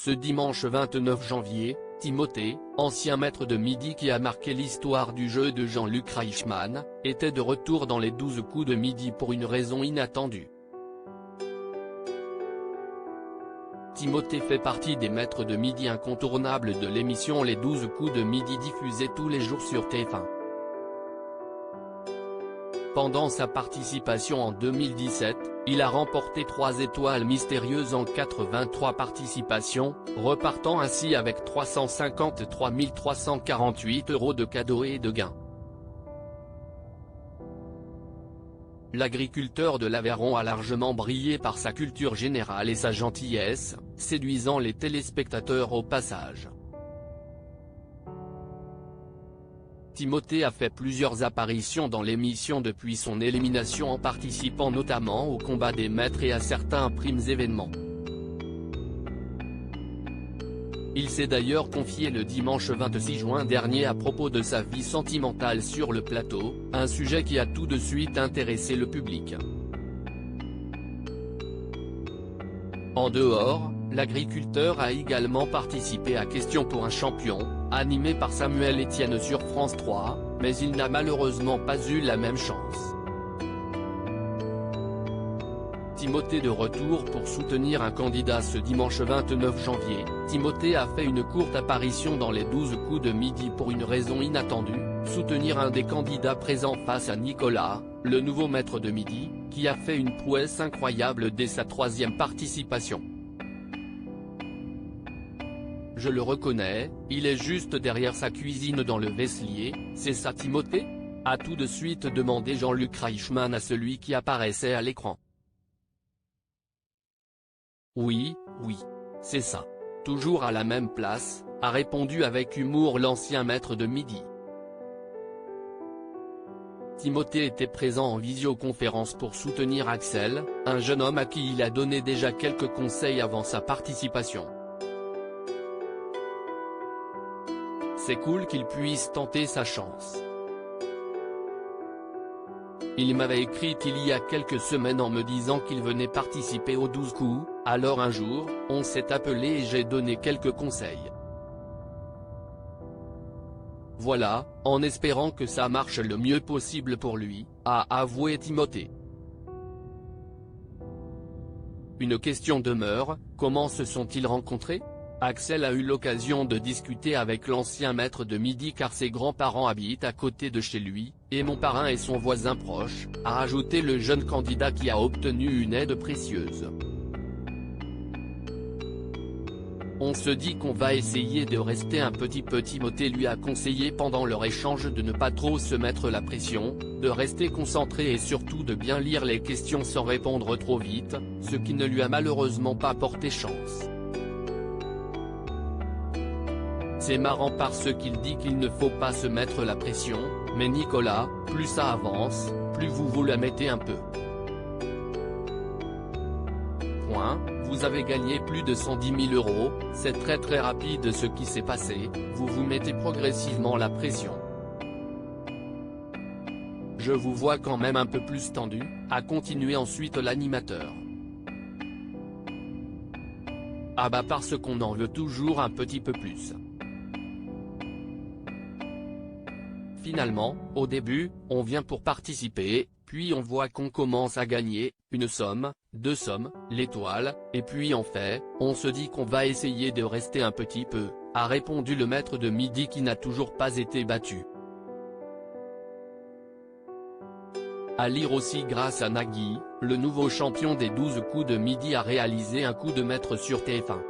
Ce dimanche 29 janvier, Timothée, ancien maître de midi qui a marqué l'histoire du jeu de Jean-Luc Reichmann, était de retour dans les 12 coups de midi pour une raison inattendue. Timothée fait partie des maîtres de midi incontournables de l'émission Les 12 coups de midi diffusée tous les jours sur TF1. Pendant sa participation en 2017, il a remporté 3 étoiles mystérieuses en 83 participations, repartant ainsi avec 353 348 € de cadeaux et de gains. L'agriculteur de l'Aveyron a largement brillé par sa culture générale et sa gentillesse, séduisant les téléspectateurs au passage. Timothée a fait plusieurs apparitions dans l'émission depuis son élimination en participant notamment au combat des maîtres et à certains primes événements. Il s'est d'ailleurs confié le dimanche 26 juin dernier à propos de sa vie sentimentale sur le plateau, un sujet qui a tout de suite intéressé le public. En dehors, l'agriculteur a également participé à Question pour un champion, animé par Samuel Etienne sur France 3, mais il n'a malheureusement pas eu la même chance. Timothée de retour pour soutenir un candidat ce dimanche 29 janvier, Timothée a fait une courte apparition dans les 12 coups de midi pour une raison inattendue, soutenir un des candidats présents face à Nicolas, le nouveau maître de midi, qui a fait une prouesse incroyable dès sa 3e participation. Je le reconnais, il est juste derrière sa cuisine dans le Veslier, c'est ça Timothée ? A tout de suite demandé Jean-Luc Reichmann à celui qui apparaissait à l'écran. Oui, c'est ça. Toujours à la même place, a répondu avec humour l'ancien maître de midi. Timothée était présent en visioconférence pour soutenir Axel, un jeune homme à qui il a donné déjà quelques conseils avant sa participation. C'est cool qu'il puisse tenter sa chance. Il m'avait écrit il y a quelques semaines en me disant qu'il venait participer aux 12 coups, alors un jour, on s'est appelé et j'ai donné quelques conseils. Voilà, en espérant que ça marche le mieux possible pour lui, a avoué Timothée. Une question demeure, comment se sont-ils rencontrés ? Axel a eu l'occasion de discuter avec l'ancien maître de midi car ses grands-parents habitent à côté de chez lui, et mon parrain est son voisin proche, a ajouté le jeune candidat qui a obtenu une aide précieuse. On se dit qu'on va essayer de rester un petit peu. Timothée lui a conseillé pendant leur échange de ne pas trop se mettre la pression, de rester concentré et surtout de bien lire les questions sans répondre trop vite, ce qui ne lui a malheureusement pas porté chance. C'est marrant parce qu'il dit qu'il ne faut pas se mettre la pression, mais Nicolas, plus ça avance, plus vous la mettez un peu. Vous avez gagné plus de 110 000 €, c'est très rapide ce qui s'est passé, vous mettez progressivement la pression. Je vous vois quand même un peu plus tendu, a continué ensuite l'animateur. Ah bah parce qu'on en veut toujours un petit peu plus. Finalement, au début, on vient pour participer, puis on voit qu'on commence à gagner, une somme, 2 sommes, l'étoile, et puis en fait, on se dit qu'on va essayer de rester un petit peu, a répondu le maître de midi qui n'a toujours pas été battu. À lire aussi grâce à Nagui, le nouveau champion des 12 coups de midi a réalisé un coup de maître sur TF1.